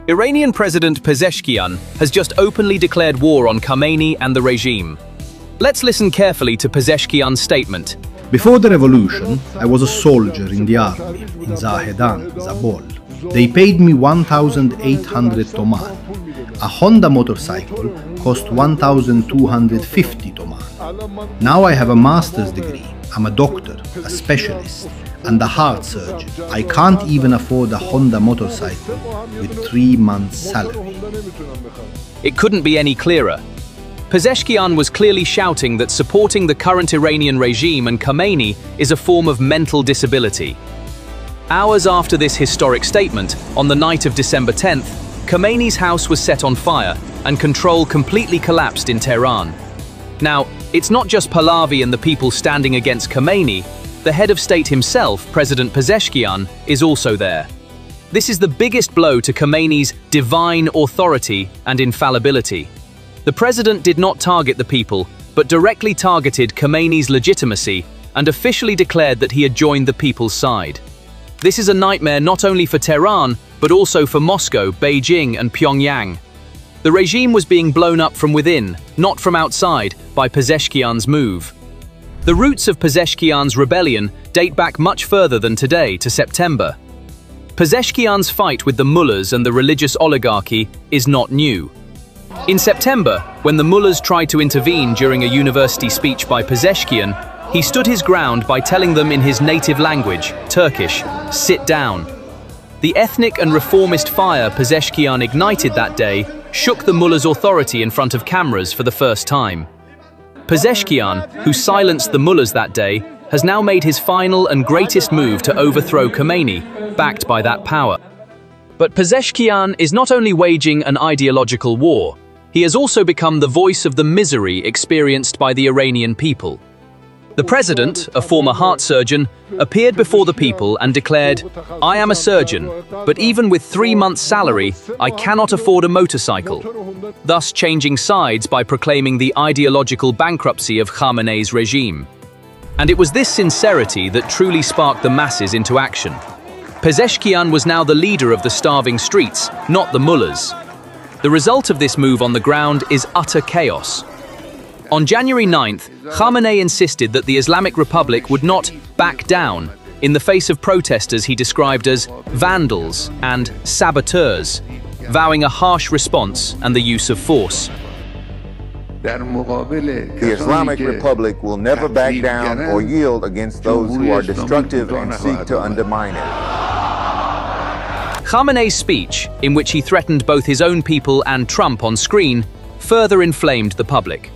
Iranian President Pezeshkian has just openly declared war on Khamenei and the regime. Let's listen carefully to Pezeshkian's statement. Before the revolution, I was a soldier in the army, in Zahedan, Zabol. They paid me 1,800 toman. A Honda motorcycle cost 1,250 toman. Now I have a master's degree. I'm a doctor, a specialist, and a heart surgeon. I can't even afford a Honda motorcycle with 3 months' salary. It couldn't be any clearer. Pezeshkian was clearly shouting that supporting the current Iranian regime and Khamenei is a form of mental disability. Hours after this historic statement, on the night of December 10th, Khamenei's house was set on fire and control completely collapsed in Tehran. Now, it's not just Pahlavi and the people standing against Khamenei. The head of state himself, President Pezeshkian, is also there. This is the biggest blow to Khamenei's divine authority and infallibility. The president did not target the people, but directly targeted Khamenei's legitimacy and officially declared that he had joined the people's side. This is a nightmare not only for Tehran, but also for Moscow, Beijing, and Pyongyang. The regime was being blown up from within, not from outside, by Pezeshkian's move. The roots of Pezeshkian's rebellion date back much further than today, to September. Pezeshkian's fight with the mullahs and the religious oligarchy is not new. In September, when the mullahs tried to intervene during a university speech by Pezeshkian, he stood his ground by telling them in his native language, Turkish, "Sit down." The ethnic and reformist fire Pezeshkian ignited that day shook the mullahs' authority in front of cameras for the first time. Pezeshkian, who silenced the mullahs that day, has now made his final and greatest move to overthrow Khamenei, backed by that power. But Pezeshkian is not only waging an ideological war, he has also become the voice of the misery experienced by the Iranian people. The president, a former heart surgeon, appeared before the people and declared, "I am a surgeon, but even with 3 months' salary, I cannot afford a motorcycle," thus changing sides by proclaiming the ideological bankruptcy of Khamenei's regime. And it was this sincerity that truly sparked the masses into action. Pezeshkian was now the leader of the starving streets, not the mullahs. The result of this move on the ground is utter chaos. On January 9th, Khamenei insisted that the Islamic Republic would not back down in the face of protesters he described as vandals and saboteurs, vowing a harsh response and the use of force. The Islamic Republic will never back down or yield against those who are destructive and seek to undermine it. Khamenei's speech, in which he threatened both his own people and Trump on screen, further inflamed the public.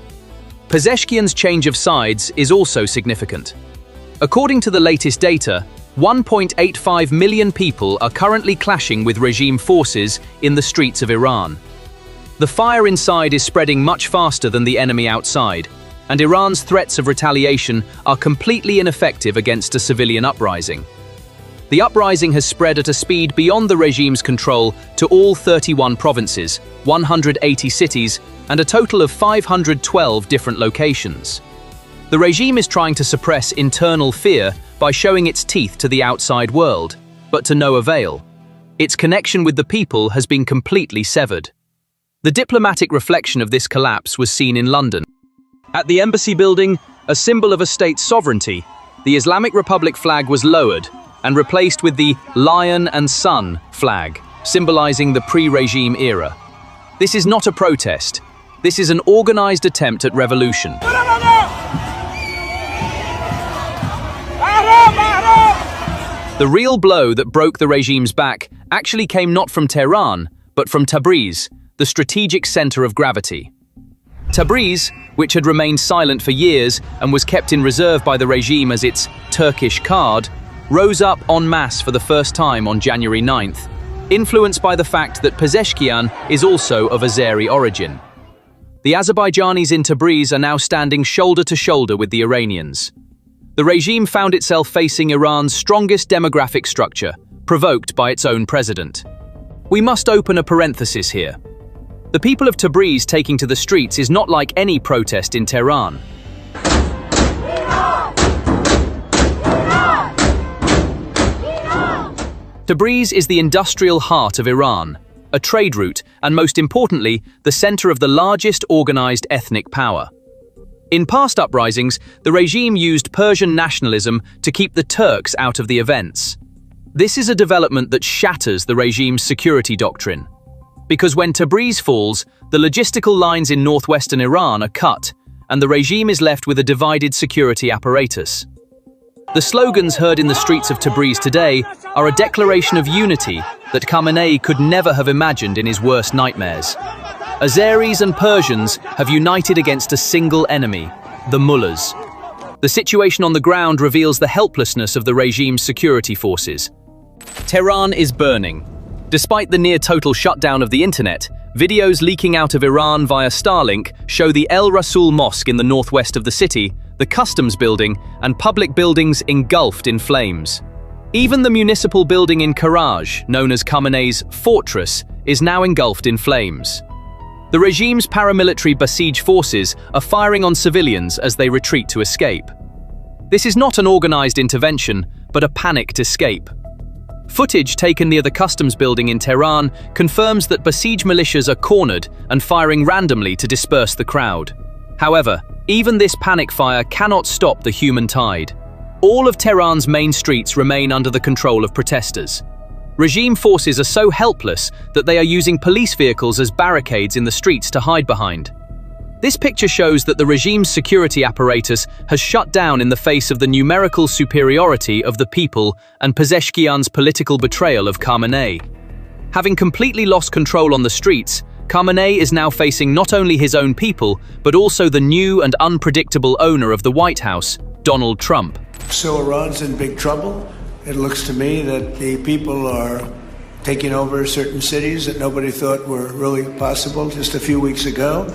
Pezeshkian's change of sides is also significant. According to the latest data, 1.85 million people are currently clashing with regime forces in the streets of Iran. The fire inside is spreading much faster than the enemy outside, and Iran's threats of retaliation are completely ineffective against a civilian uprising. The uprising has spread at a speed beyond the regime's control to all 31 provinces, 180 cities, and a total of 512 different locations. The regime is trying to suppress internal fear by showing its teeth to the outside world, but to no avail. Its connection with the people has been completely severed. The diplomatic reflection of this collapse was seen in London. At the embassy building, a symbol of a state's sovereignty, the Islamic Republic flag was lowered and replaced with the Lion and Sun flag, symbolizing the pre-regime era. This is not a protest. This is an organized attempt at revolution. The real blow that broke the regime's back actually came not from Tehran, but from Tabriz, the strategic center of gravity. Tabriz, which had remained silent for years and was kept in reserve by the regime as its Turkish card, rose up en masse for the first time on January 9th, influenced by the fact that Pezeshkian is also of Azeri origin. The Azerbaijanis in Tabriz are now standing shoulder to shoulder with the Iranians. The regime found itself facing Iran's strongest demographic structure, provoked by its own president. We must open a parenthesis here. The people of Tabriz taking to the streets is not like any protest in Tehran. Tabriz is the industrial heart of Iran, a trade route, and most importantly, the center of the largest organized ethnic power. In past uprisings, the regime used Persian nationalism to keep the Turks out of the events. This is a development that shatters the regime's security doctrine. Because when Tabriz falls, the logistical lines in northwestern Iran are cut, and the regime is left with a divided security apparatus. The slogans heard in the streets of Tabriz today are a declaration of unity that Khamenei could never have imagined in his worst nightmares. Azeris and Persians have united against a single enemy, the mullahs. The situation on the ground reveals the helplessness of the regime's security forces. Tehran is burning. Despite the near-total shutdown of the internet, videos leaking out of Iran via Starlink show the El Rasul Mosque in the northwest of the city, the customs building, and public buildings engulfed in flames. Even the municipal building in Karaj, known as Khamenei's fortress, is now engulfed in flames. The regime's paramilitary Basij forces are firing on civilians as they retreat to escape. This is not an organized intervention, but a panicked escape. Footage taken near the customs building in Tehran confirms that Basij militias are cornered and firing randomly to disperse the crowd. However, even this panic fire cannot stop the human tide. All of Tehran's main streets remain under the control of protesters. Regime forces are so helpless that they are using police vehicles as barricades in the streets to hide behind. This picture shows that the regime's security apparatus has shut down in the face of the numerical superiority of the people and Pezeshkian's political betrayal of Khamenei. Having completely lost control on the streets, Khamenei is now facing not only his own people, but also the new and unpredictable owner of the White House, Donald Trump. So Iran's in big trouble. It looks to me that the people are taking over certain cities that nobody thought were really possible just a few weeks ago.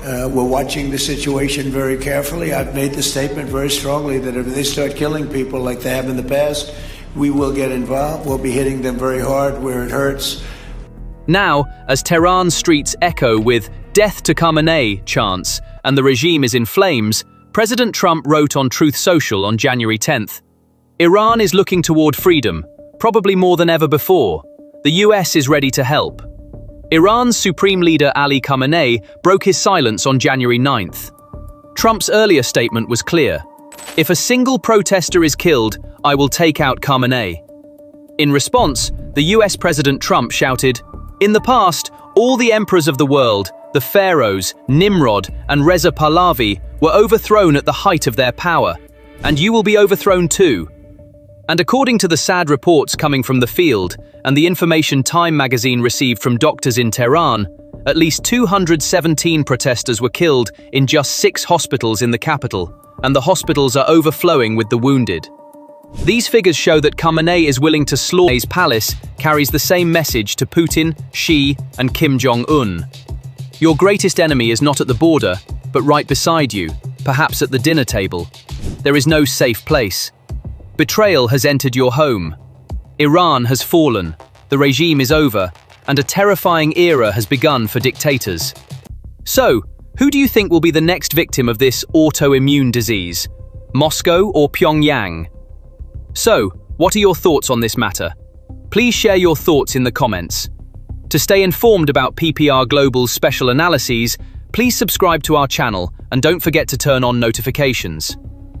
We're watching the situation very carefully. I've made the statement very strongly that if they start killing people like they have in the past, we will get involved. We'll be hitting them very hard where it hurts. Now, as Tehran's streets echo with "Death to Khamenei" chants and the regime is in flames, President Trump wrote on Truth Social on January 10th, "Iran is looking toward freedom, probably more than ever before. The US is ready to help." Iran's supreme leader Ali Khamenei broke his silence on January 9th. Trump's earlier statement was clear. "If a single protester is killed, I will take out Khamenei." In response, the US President Trump shouted, "In the past, all the emperors of the world, the pharaohs, Nimrod, and Reza Pahlavi, were overthrown at the height of their power, and you will be overthrown too." And according to the sad reports coming from the field and the information Time magazine received from doctors in Tehran, at least 217 protesters were killed in just 6 hospitals in the capital, and the hospitals are overflowing with the wounded. These figures show that Khamenei is willing to slaughter. His palace carries the same message to Putin, Xi, and Kim Jong-un. Your greatest enemy is not at the border, but right beside you, perhaps at the dinner table. There is no safe place. Betrayal has entered your home. Iran has fallen, the regime is over, and a terrifying era has begun for dictators. So, who do you think will be the next victim of this autoimmune disease? Moscow or Pyongyang? So, what are your thoughts on this matter? Please share your thoughts in the comments. To stay informed about PPR Global's special analyses, please subscribe to our channel and don't forget to turn on notifications.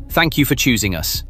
Thank you for choosing us.